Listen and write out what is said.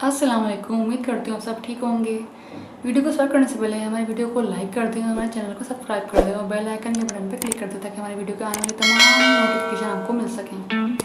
अस्सलाम वालेकुम। उम्मीद करती हूँ आप सब ठीक होंगे। वीडियो को स्टार्ट करने से पहले हमारे वीडियो को लाइक कर दें और हमारे चैनल को सब्सक्राइब कर दें और बेल आइकन के बटन पर क्लिक कर दें ताकि हमारी वीडियो के आने वाली तमाम नोटिफिकेशन आपको मिल सकें।